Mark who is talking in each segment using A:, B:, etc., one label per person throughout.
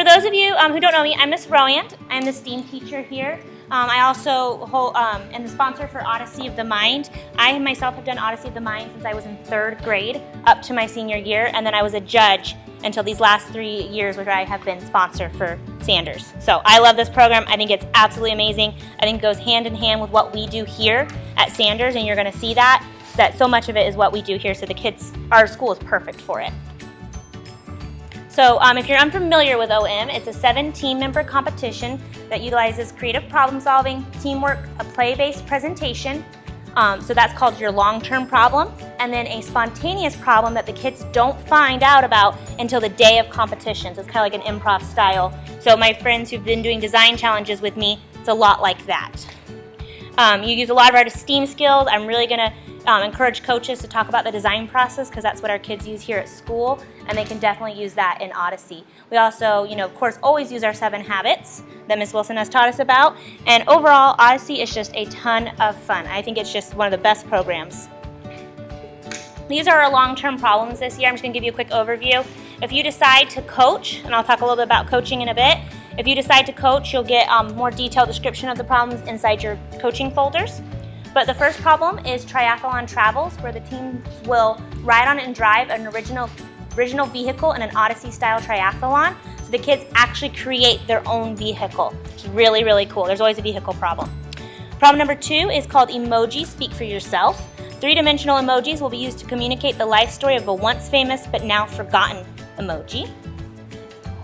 A: For those of you who don't know me, I'm Miss Rowand. I'm the STEAM teacher here. I also am the sponsor for Odyssey of the Mind. I myself have done Odyssey of the Mind since I was in 3rd grade up to my senior year, and then I was a judge until these last 3 years where I have been sponsor for Sanders. So I love this program. I think it's absolutely amazing. I think it goes hand in hand with what we do here at Sanders, and you're going to see that so much of it is what we do here. So the kids, our school is perfect for it. So if you're unfamiliar with OM, it's a 7-team-member competition that utilizes creative problem solving, teamwork, a play-based presentation. So that's called your long-term problem, and then a spontaneous problem that the kids don't find out about until the day of competition. So it's kind of like an improv style. So my friends who've been doing design challenges with me, it's a lot like that. You use a lot of our STEAM skills. I'm really going to encourage coaches to talk about the design process because that's what our kids use here at school, and they can definitely use that in Odyssey. We also, of course, always use our 7 habits that Ms. Wilson has taught us about, and overall, Odyssey is just a ton of fun. I think it's just one of the best programs. These are our long-term problems this year. I'm just going to give you a quick overview. If you decide to coach, and I'll talk a little bit about coaching in a bit, if you decide to coach, you'll get more detailed description of the problems inside your coaching folders. But the first problem is triathlon travels, where the teams will ride on and drive an original vehicle in an Odyssey-style triathlon. So the kids actually create their own vehicle. It's really, really cool. There's always a vehicle problem. Problem number 2 is called Emoji Speak for Yourself. 3-dimensional emojis will be used to communicate the life story of a once famous but now forgotten emoji.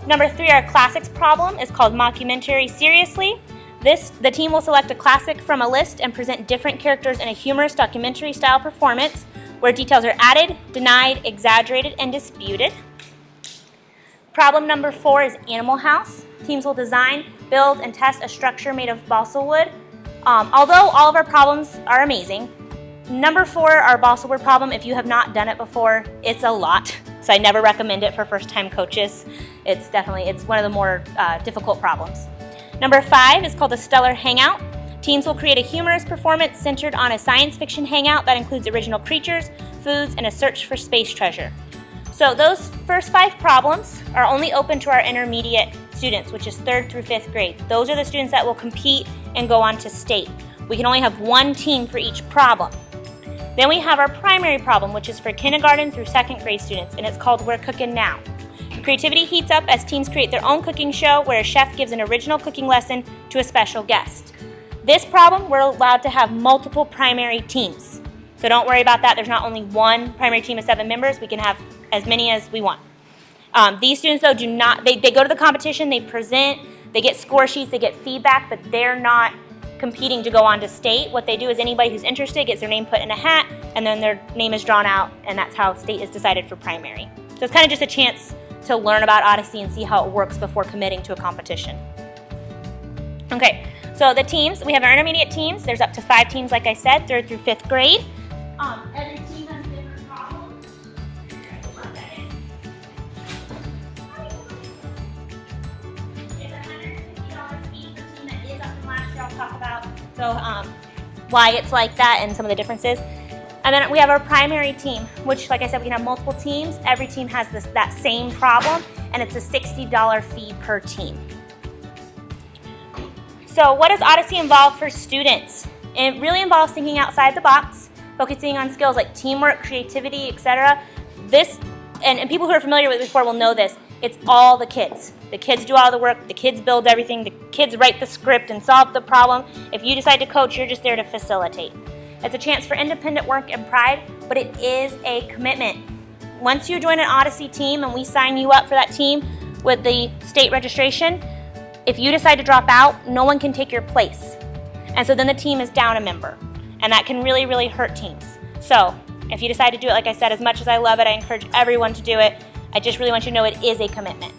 A: Number 3, our classics problem, is called Mockumentary Seriously. The team will select a classic from a list and present different characters in a humorous documentary-style performance where details are added, denied, exaggerated, and disputed. Problem number 4 is Animal House. Teams will design, build, and test a structure made of balsa wood. Although all of our problems are amazing, number 4, our balsa wood problem, if you have not done it before, it's a lot. So I never recommend it for first-time coaches. It's one of the more difficult problems. Number 5 is called the Stellar Hangout. Teams will create a humorous performance centered on a science fiction hangout that includes original creatures, foods, and a search for space treasure. So those first 5 problems are only open to our intermediate students, which is 3rd through 5th grade. Those are the students that will compete and go on to state. We can only have 1 team for each problem. Then we have our primary problem, which is for kindergarten through 2nd grade students, and it's called We're Cooking Now. Creativity heats up as teams create their own cooking show where a chef gives an original cooking lesson to a special guest. This problem, we're allowed to have multiple primary teams. So don't worry about that. There's not only 1 primary team of 7 members. We can have as many as we want. These students, though, they go to the competition, they present, they get score sheets, they get feedback, but they're not competing to go on to state. What they do is anybody who's interested gets their name put in a hat, and then their name is drawn out, and that's how state is decided for primary. So it's kind of just a chance to learn about Odyssey and see how it works before committing to a competition. Okay, so the teams, we have our intermediate teams. There's up to 5 teams, like I said, 3rd through 5th grade. Every team has a different problem. It's $150 fee per team that is up from last year. I'll talk about why it's like that and some of the differences. And then we have our primary team, which, like I said, we can have multiple teams. Every team has that same problem, and it's a $60 fee per team. So what does Odyssey involve for students? It really involves thinking outside the box, focusing on skills like teamwork, creativity, etc. And people who are familiar with it before will know this. It's all the kids. The kids do all the work. The kids build everything. The kids write the script and solve the problem. If you decide to coach, you're just there to facilitate. It's a chance for independent work and pride, but it is a commitment. Once you join an Odyssey team and we sign you up for that team with the state registration, if you decide to drop out, no one can take your place. And so then the team is down a member. And that can really, really hurt teams. So if you decide to do it, like I said, as much as I love it, I encourage everyone to do it. I just really want you to know it is a commitment.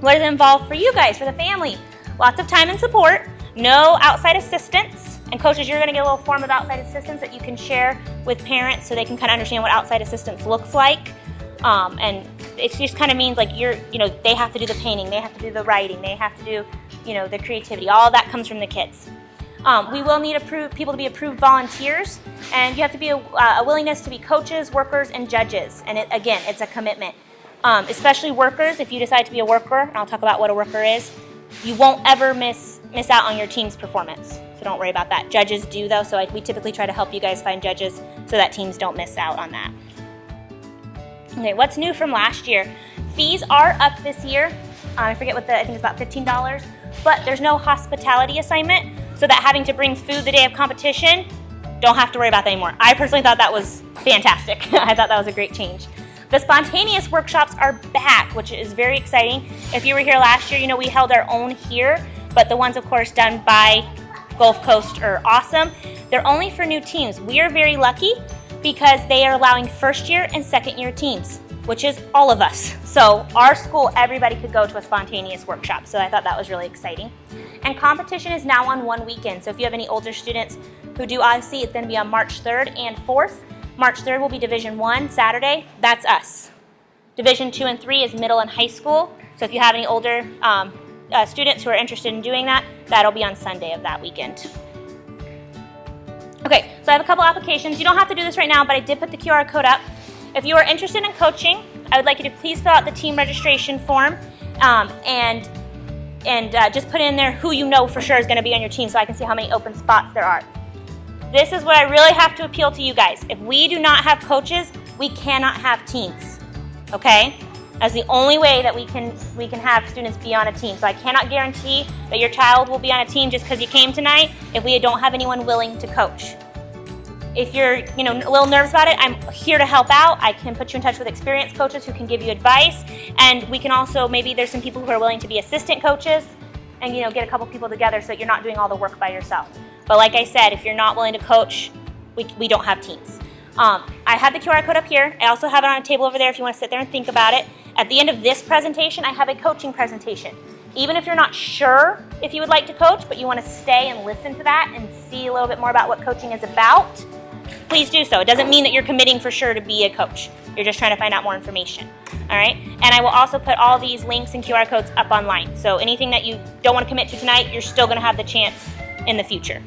A: What does it involve for you guys, for the family? Lots of time and support, no outside assistance. And coaches, you're going to get a little form of outside assistance that you can share with parents so they can kind of understand what outside assistance looks like. And it just kind of means like they have to do the painting, they have to do the writing, they have to do, the creativity. All of that comes from the kids. We will need people to be approved volunteers, and you have to be a willingness to be coaches, workers, and judges. And again, it's a commitment. especially workers. If you decide to be a worker, and I'll talk about what a worker is, you won't ever miss out on your team's performance. So don't worry about that. Judges do though, so we typically try to help you guys find judges so that teams don't miss out on that. Okay, what's new from last year? Fees are up this year. I forget what I think it's about $15, but there's no hospitality assignment, so that having to bring food the day of competition, don't have to worry about that anymore. I personally thought that was fantastic. I thought that was a great change. The spontaneous workshops are back, which is very exciting. If you were here last year, you know we held our own here, but the ones, of course, done by Gulf Coast are awesome. They're only for new teams. We are very lucky because they are allowing first-year and second-year teams, which is all of us. So our school, everybody could go to a spontaneous workshop, so I thought that was really exciting. And competition is now on one weekend, so if you have any older students who do Odyssey, it's going to be on March 3rd and 4th. March 3rd will be Division 1, Saturday. That's us. Division 2 and 3 is middle and high school. So if you have any older students who are interested in doing that, that'll be on Sunday of that weekend. Okay, so I have a couple applications. You don't have to do this right now, but I did put the QR code up. If you are interested in coaching, I would like you to please fill out the team registration form and just put in there who you know for sure is going to be on your team so I can see how many open spots there are. This is what I really have to appeal to you guys. If we do not have coaches, we cannot have teams, okay? That's the only way that we can have students be on a team. So I cannot guarantee that your child will be on a team just because you came tonight if we don't have anyone willing to coach. If you're a little nervous about it, I'm here to help out. I can put you in touch with experienced coaches who can give you advice. And we can also, maybe there's some people who are willing to be assistant coaches and get a couple people together so that you're not doing all the work by yourself. But like I said, if you're not willing to coach, we don't have teams. I have the QR code up here. I also have it on a table over there if you want to sit there and think about it. At the end of this presentation, I have a coaching presentation. Even if you're not sure if you would like to coach, but you want to stay and listen to that and see a little bit more about what coaching is about, please do so. It doesn't mean that you're committing for sure to be a coach. You're just trying to find out more information. All right? And I will also put all these links and QR codes up online. So anything that you don't want to commit to tonight, you're still going to have the chance in the future.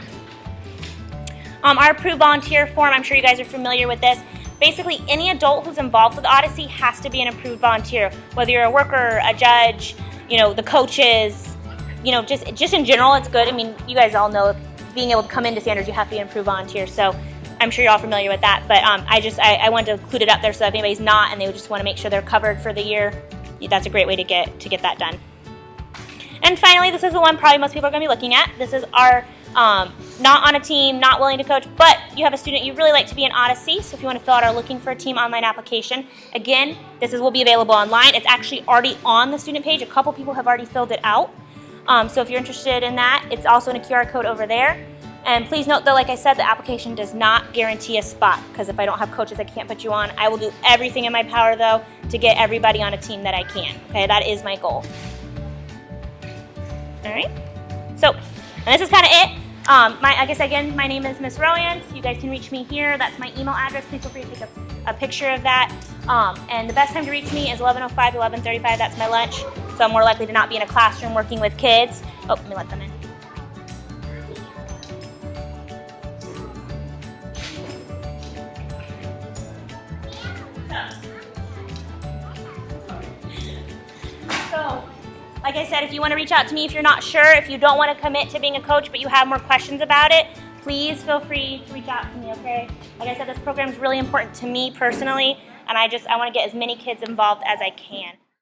A: Our approved volunteer form, I'm sure you guys are familiar with this. Basically, any adult who's involved with Odyssey has to be an approved volunteer. Whether you're a worker, a judge, the coaches, just in general, it's good. I mean, you guys all know being able to come into Sanders, you have to be an approved volunteer. So I'm sure you're all familiar with that. But I wanted to include it up there so that if anybody's not and they just want to make sure they're covered for the year, that's a great way to get that done. And finally, this is the one probably most people are going to be looking at. This is our not on a team, not willing to coach, but you have a student you really like to be in Odyssey. So if you want to fill out our Looking for a Team online application, again, will be available online. It's actually already on the student page. A couple people have already filled it out. So if you're interested in that, it's also in a QR code over there. And please note though, like I said, the application does not guarantee a spot because if I don't have coaches, I can't put you on. I will do everything in my power though to get everybody on a team that I can. Okay, that is my goal. All right, so, and this is kind of it. I guess again, my name is Miss Rowan. You guys can reach me here. That's my email address. Please feel free to take a picture of that. And the best time to reach me is 11:05 to 11:35. That's my lunch. So I'm more likely to not be in a classroom working with kids. Oh, let me let them in. So, like I said, if you want to reach out to me if you're not sure, if you don't want to commit to being a coach but you have more questions about it, please feel free to reach out to me, okay? Like I said, this program is really important to me personally, and I want to get as many kids involved as I can.